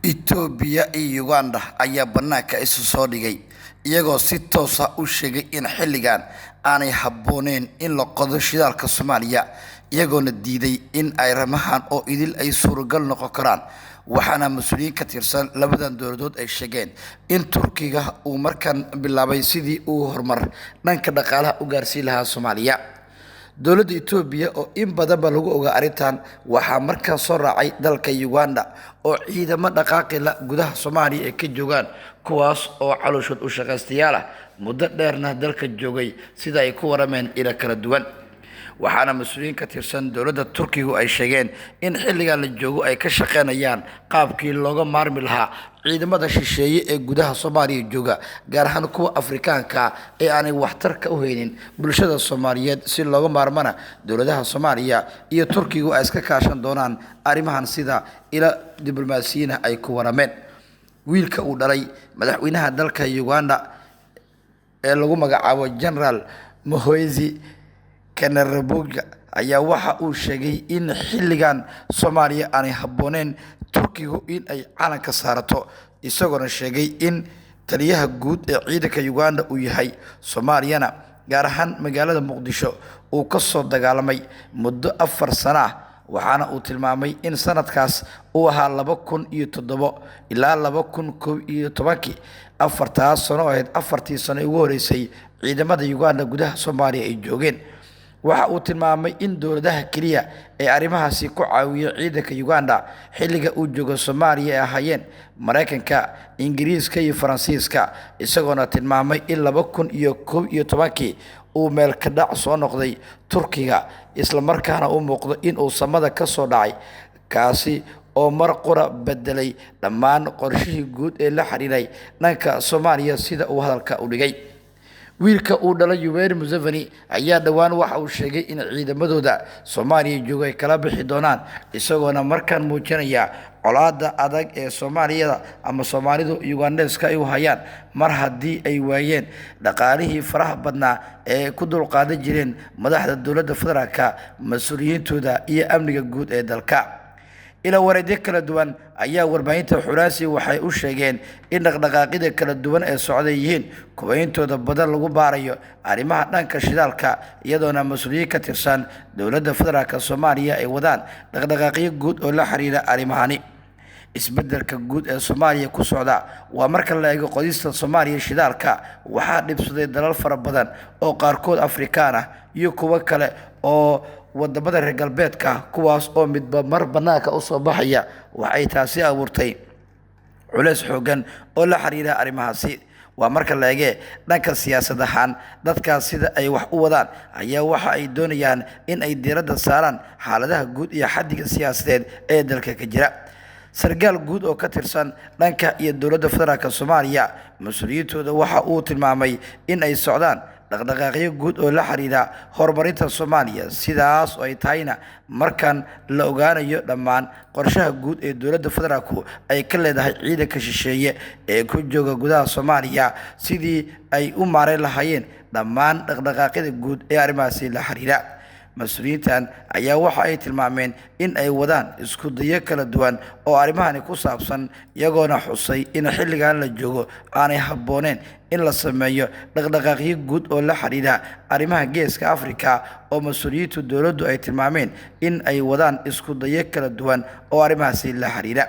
Itoobiya iyo Uganda ayaa bannaanka isu soo dhigay iyagoo si toos ah u sheegay in xilligan aanay habbooneyn in la qodo shidaalka Soomaaliya iyagoona diiday in ay ramahan oo idil ay suuragal noqon karaan waxaana mas'uuliyiin ka tirsan labadan dowladood ay sheegeen in Turkiga uu markan bilaabay sidii uu horumar dhanka dhaqaalaha u gaarsiin lahaa Soomaaliya. dowladda Itoobiya oo in badan ba lagu ogaa arintan waxaa markaa soo raacay dalka Uganda oo ciidamo dhaqaaqi la gudaha Soomaaliya ay ka joogaan kuwaas oo calooshood u shaqaystayaal ah muddo dheerna dalka joogay sida ay ku warameen ila kala duwan waxaana mas'uuliyiin ka tirsan dowladda Turkiga ay sheegeen in xilligan la joogo ay ka shaqeynayaan qaabkii looga maarmi lahaa ciidamada shisheeye ee gudaha Soomaaliya jooga gaar ahaan kuwa Afrikaanka ee aanay waxtarka u haynin bulshada Soomaaliyeed si looga maarmana dowladaha Soomaaliya iyo Turkiga ay iska kaashan doonaan arrimahan sida ila diblomaasiyiin ay ku warameen wiilka uu dhalay madaxweynaha dalka Uganda ee lagu magacaabo General Muhoozi Kainerugaba ayaa waxa uu sheegay in xilligan Soomaaliya aanay habbooneyn Turkiga in ay calanka saarato isagoo sheegay in taliyaha guud ee ciidanka Uganda uu yahay Soomaaliyana gaar ahaan magaalada Muqdisho uu ka soo dagaalamay muddo 4 sano ah waxaana uu tilmaamay in sanadkaas uu ahaa 2007 ilaa 2011 afartaas sano ahayd afartii sano ugu horeysay ciidamada Uganda gudaha Soomaaliya ay joogeen waxa uu tilmaamay in dowladaha kaliya ee arrimahaasi ku caawiyo ciidanka Uganda xilliga uu joogo Soomaaliya ay ahaayeen Mareykanka, Ingiriiska iyo Faransiiska isagoona tilmaamay in 2011 uu meel ka dhac soo noqday Turkiga isla markaana uu muuqdo in uu samada ka soo dhacay kaasi oo mar qura bedelay dhammaan qorshihii guud ee la xiriiray dhanka Soomaaliya sida uu hadalka u dhigay wiilka uu dhalay Yoweri Museveni ayaa dhawaan waxa uu sheegay in ciidamadooda Soomaaliya joogay kala bixi doonaan isagoona markan muujinaya colaadda adag ee Soomaaliyada ama Soomaalidu Ugandeska ay u hayaan mar haddii ay waayeen dhaqaalihii faraha badnaa ee ku dulqaadan jireen madaxda dowladda federaalka mas'uuliyiintooda iyo amniga guud ee dalka ila wareedyo kala duwan ayaa warbaahinta xuraasi waxay u sheegeen in dhaqdhaqaaqyada kala duwan ee socday yihiin kuwa intooda badan lagu baarayo arrimaha dhanka shidaalka iyadoona mas'uuliyiin ka tirsan dowladda federaalka Soomaaliya ay wadaan dhaqdhaqaaqyo guud oo la xiriira arrimahani isbeddelka guud ee Soomaaliya ku socda waa marka la eego qodista Soomaaliya shidaalka waxaa dhibsaday dalal fara badan oo qaarkood Afrikaan ah iyo kuwa kale oo wadamada reer galbeedka kuwaas oo midba mar banaanka u soo baxaya waxay taasi abuurtay culays xoogan oo la xiriira arrimahaasi waa marka la eego dhanka siyaasadahan dadkaas sida ay wax u wadaan ayaa waxa ay doonayaan in ay diiradda saaraan xaaladaha guud iyo xaddiga siyaasadeed ee dalka ka jira sargaal guud oo ka tirsan dhanka iyo dowladda federaalka Soomaaliya mas'uuliyiintooda waxa uu tilmaamay in ay socdaan dhaqdhaqaaqyo guud oo la xiriira horumarinta Soomaaliya sidaas oo ay tahayna markan la ogaanayo dhammaan qorshaha guud ee dowladda federaalku ay ka leedahay ciidanka shisheeye ee ku jooga gudaha Soomaaliya sidii ay u maareyn lahaayeen dhammaan dhaqdhaqaaqyada guud ee arrimahaasi la xiriira mas'uuliyiintan ayaa waxa ay tilmaameen in ay wadaan isku dayo kala duwan oo arrimahani ku saabsan iyagoona xusay in xilligan la joogo aanay habbooneyn in la sameeyo dhaqdhaqaaqyo guud oo la xiriira arrimaha geeska Afrika oo mas'uuliyiintu dowladdu ay tilmaameen in ay wadaan isku dayo kala duwan oo arrimahaasi la xiriira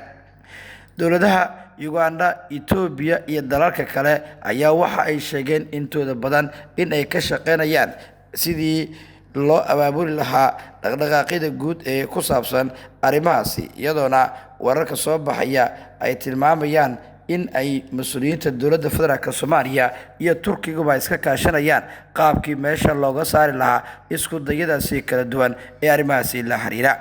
dowladaha Uganda, Itoobiya iyo dalalka kale ayaa waxa ay sheegeen intooda badan in ay ka shaqeynayaan sidii loo abaabuli lahaa dhaqdhaqaaqyada guud ee ku saabsan arrimahaasi iyadoona wararka soo baxaya ay tilmaamayaan in ay mas'uuliyiinta dowladda federaalka Soomaaliya iyo Turkiga iska kaashanayaan qaabkii meesha looga saari lahaa isku dayadaasi kala duwan ee arrimahaasi la xiriira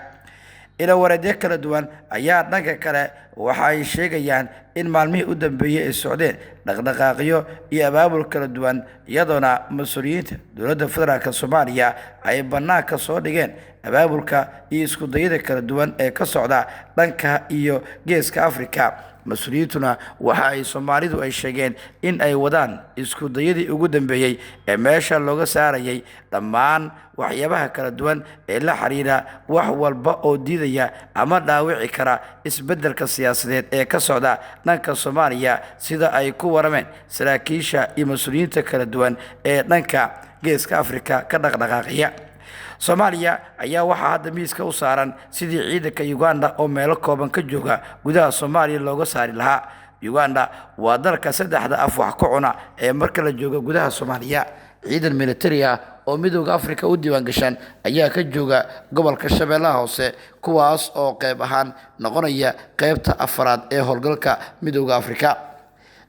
ila wareedyo kala duwan ayaa dhanka kale waxa ay sheegayaan in maalmihii u dambeeyay ay socdeen dhaqdhaqaaqyo iyo abaabul kala duwan iyadoona mas'uuliyiinta dowladda federaalka Soomaaliya ay bannaanka soo dhigeen abaabulka iyo isku dayada kala duwan ee ka socda dhanka iyo geeska Afrika mas'uuliyiintuna waxa ay Soomaalidu ay sheegeen in ay wadaan isku dayadii ugu dambeeyay ee meesha looga saarayay dhammaan waxyaabaha kala duwan ee la xiriira wax walba oo diidaya ama dhaawici kara isbeddelka siyaasadeed ee ka socda dhanka Soomaaliya sida ay ku warameen saraakiisha iyo mas'uuliyiinta kala duwan ee dhanka Geeska Afrika ka dhaqdhaqaaqaya. Soomaaliya ayaa waxaa hadda miiska u saaran sidii ciidanka Uganda oo meelo kooban ka jooga gudaha Soomaaliya looga saari lahaa. Uganda waa dalka saddexda af wax ku cuna ee marka la joogo gudaha Soomaaliya. ciidan military ah oo midowga Afrika u diiwaan gashan ayaa ka jooga gobolka Shabeellaha Hoose, kuwaas oo qayb ahaan noqonaya qaybta afraad ee howlgalka midowga Afrika.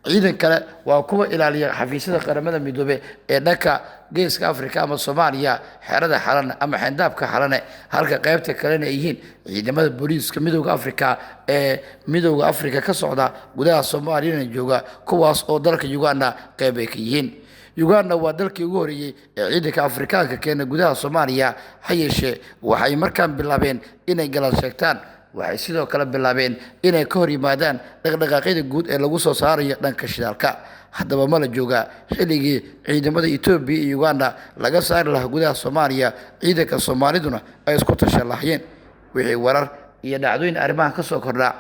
ciidan kale waa kuwa ilaaliya xafiisyada qaramada midoobay ee dhanka Geeska Afrika ama Soomaaliya, xerada Xalane ama xendaabka Xalane, halka qaybta kalena ay yihiin ciidamada booliiska midowga Afrika ee midowga Afrika ka socda gudaha Soomaaliya jooga, kuwaas oo dalka Uganda qayb ay ka yihiin. Uganda waa dalkii ugu horeeyay ee ciidanka Afrikaanka keena gudaha Soomaaliya, ha yeeshee waxay markaan bilaabeen inay galal sheegtaan. waxay sidoo kale bilaabeen inay ka hor yimaadaan dhaqdhaqaaqyada guud ee lagu soo saarayo dhanka shidaalka. haddaba ma la jooga xilligii ciidamada Itoobiya iyo Uganda laga saari lahaa gudaha Soomaaliya, ciidanka Soomaaliduna ay isku tashan lahaayeen. wixii warar iyo dhacdooyin arrimahan ka soo kordha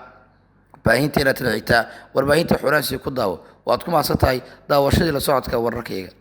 baahinteena tan xigta warbaahinta Xuraansi ku daawo. waad ku mahadsantahay daawashadii la socodka wararkayga.